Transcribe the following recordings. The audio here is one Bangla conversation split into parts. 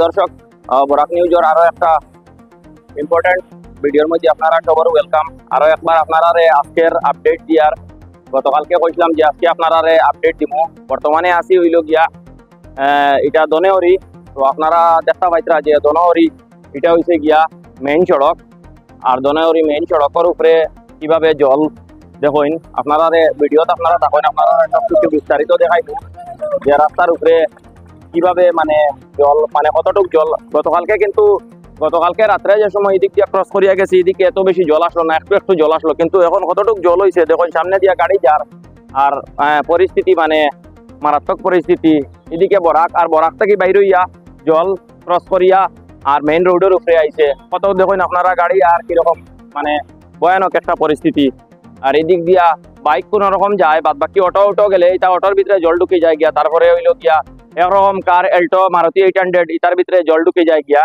দর্শক, বরাক নিউজের আরো একটা ইম্পর্টেন্ট ভিডিওর মধ্যে আপনারা সবার ওয়েলকাম। আরো একবার আপনারা আজকের আপডেট দিয়ার, গতকালকে কইছিলাম যে আজকে আপনারা আপডেট দিব। বর্তমানে আসি হইল গিয়া এটা দনেহরি। তো আপনারা দেখা পাইতরা যে দনেহরি এটা হইছে গিয়া মেইন সড়ক। আর দনেহরি মেইন সড়কের উপরে কিভাবে জল দেখুন আপনারা ভিডিওতে আপনারা দেখুন, আপনারা সবকিছু বিস্তারিত দেখাইব যে রাস্তার উপরে কিভাবে মানে জল, মানে কতটুক জল। গতকালকে রাত্রে যে সময় এদিক দিয়ে ক্রস করিয়া গেছি, এদিকে এত বেশি জল আসলো না, একটু একটু জল আসলো, কিন্তু এখন কতটুক জল হয়েছে দেখুন সামনে দিয়া গাড়ি যার। আর পরিস্থিতি মানে মারাত্মক পরিস্থিতি। এদিকে বরাক, আর বরাক থেকে বাইরে হইয়া জল ক্রস করিয়া আর মেইন রোডের উপরে আইছে। কত দেখুন আপনারা গাড়ি, আর কিরকম মানে ভয়ানক একটা পরিস্থিতি। আর এদিক দিয়া বাইক কোন রকম যায়, বাদ বাকি অটো গেলে এটা অটোর ভিতরে জল ঢুকে যায় গিয়া। তারপরে হইলো গিয়া একরকম কার এল্টো মারুতি 800 এটার ভিতরে জল ঢুকে যায় গিয়া।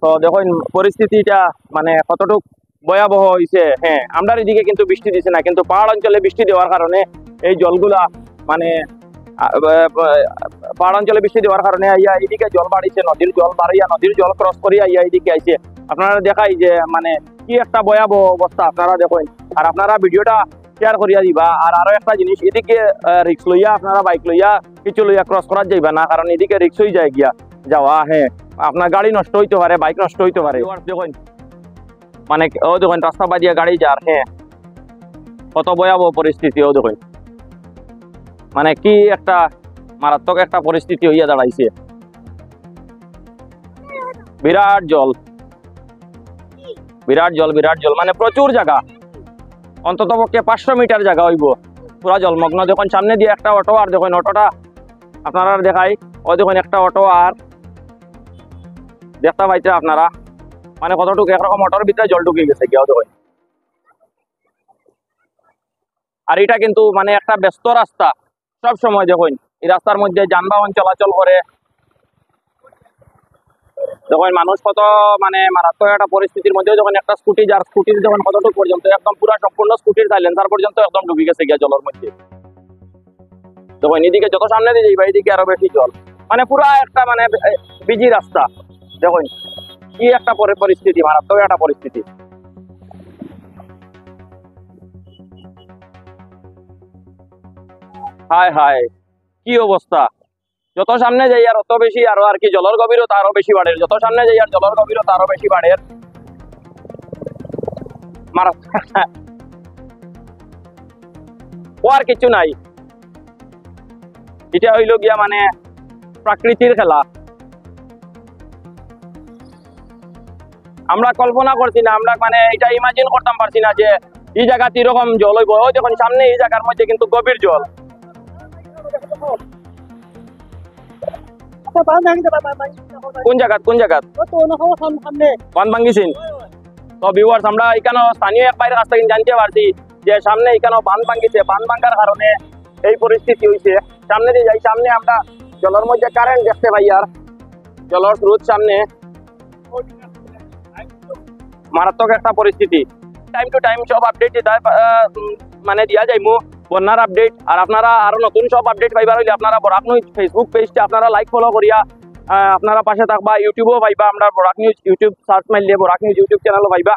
তো দেখুন পরিস্থিতিটা মানে কতটুক ভয়াবহ হয়েছে। হ্যাঁ, আমরা এদিকে কিন্তু বৃষ্টি দিছে না, কিন্তু পাহাড় অঞ্চলে বৃষ্টি দেওয়ার কারণে এই জলগুলা মানে পাহাড় অঞ্চলে বৃষ্টি দেওয়ার কারণে আইয়া এদিকে জল বাড়িছে, নদীর জল বাড়িয়া নদীর জল ক্রস করিয়া আইয়া এদিকে আইছে। আপনারা দেখাই যে মানে কি একটা ভয়াবহ অবস্থা আপনারা দেখুন। আর আপনারা ভিডিওটা শেয়ার করিয়া দিবা। আর আরো একটা জিনিস, এদিকে রিক্স লইয়া আপনারা বাইক লইয়া কিছু লইয়া ক্রস করা যাইবা না, কারণ এদিকে রিক্স হয়ে যায় গিয়া যাওয়া। হ্যাঁ, আপনার গাড়ি নষ্ট হইতে পারে, বাইক নষ্ট হইতে পারে। দেখুন মানে ও দেখুন রাস্তা বাজিয়া গাড়ি যার। হ্যাঁ, কত ভয়াবহ পরিস্থিতি। ও দেখুন মানে কি একটা মারাত্মক একটা পরিস্থিতি হইয়া দাঁড়াইছে। বিরাট জল, বিরাট জল, বিরাট জল, মানে প্রচুর জায়গা, অন্তত পক্ষে 500 মিটার জায়গা হইব পুরা জলমগ্ন। দেখুন সামনে দিয়ে একটা অটো, আর দেখুন অটোটা আপনারা দেখাই, ও দেখুন একটা অটো আর দেখতে পাইছে আপনারা মানে কতটুকু একরকম অটোর ভিতরে জল ঢুকে গেছে গিয়া দেখুন। আর এটা কিন্তু মানে একটা ব্যস্ত রাস্তা, সব সময় দেখুন এই রাস্তার মধ্যে যানবাহন চলাচল করে। যখন মানুষ কত মানে মারাত্মক একটা পরিস্থিতির মধ্যে, যখন একটা স্কুটি যার, স্কুটির যখন কতটুকু পর্যন্ত একদম পুরো সম্পূর্ণ স্কুটির সাইলেন্সার পর্যন্ত একদম ডুবে গেছে গিয়া জলের মধ্যে। দেখুন এদিকে যত সামনে দিয়ে যাইবা এদিকে আরো বেশি জল, মানে পুরা একটা মানে বিজি রাস্তা। দেখুন কি একটা পরিস্থিতি, মারাত্মক একটা পরিস্থিতি। হায় হায় কি অবস্থা। যত সামনে যাই আর অত বেশি আরো আর কি জলের গভীরতা আরো বেশি বাড়ে, যত সামনে যাই আর জলের গভীরতা আরো বেশি বাড়ে। ও আর কিছু নাই, এটা হইল গিয়া মানে প্রাকৃতির খেলা। আমরা কল্পনা করছি না, আমরা মানে এটা ইমাজিন করতাম পারছি না যে এই জায়গাতে এরকম জল হইব। ও যখন সামনে এই জায়গার মধ্যে কিন্তু গভীর জল। কোন জায়গা বান ভাঙ্গিছেন? তো ভিউয়ার্স, আমরা এখানে স্থানীয় এক ভাইয়ের কাছ থেকে জানতে পারছি যে সামনে এখানে বান ভাঙ্গিছে, বান ভাঙ্গার কারণে এই পরিস্থিতি হয়েছে। সামনে দিয়ে যাই, সামনে আমরা জলের মধ্যে কারেন্ট দেখতে পাই, আর জলের স্রোত সামনে, মারাত্মক একটা পরিস্থিতি। টাইম টু টাইম সব আপডেট মানে দিয়া যাইমু, বন্যার আপডেট। আর আপনারা আরো নতুন সব আপডেট পাইবার হইলে আপনারা বরাক নিউজ ফেসবুক পেজটা আপনারা লাইক ফলো করিয়া আপনারা পাশে থাকবা। ইউটিউবও পাইবা, আমরা বরাক নিউজ ইউটিউব সার্চ মারলে বরাক নিউজ ইউটিউব চ্যানেলও পাইবা।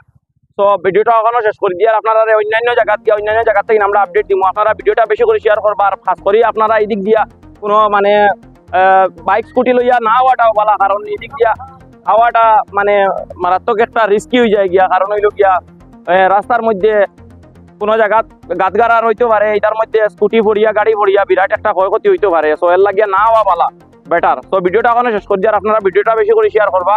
তো ভিডিওটা ওখানে শেষ করে দিয়ে আপনারা অন্যান্য জায়গা থেকে আমরা আপডেট দিব। আপনারা ভিডিওটা বেশি করে শেয়ার করবা। আর খাস করে আপনারা এই দিক দিয়া কোনো মানে বাইক স্কুটি লইয়া না হওয়াটাও ভালো, কারণ এই দিক দিয়া হওয়াটা মানে মারাত্মক একটা রিস্কি হয়ে যায় গিয়া। কারণ হইল গিয়া রাস্তার মধ্যে কোনো জায়গা গাছগাড়ার হইতে পারে, এটার মধ্যে স্কুটি পড়িয়া গাড়ি পড়িয়া বিরাট একটা ক্ষয়ক্ষতি হইতে পারে। সো এর লাগিয়া না হওয়া ভালো বেটার। তো ভিডিওটা ওখানে শেষ করে দিয়ে আপনারা ভিডিওটা বেশি করে শেয়ার করবা।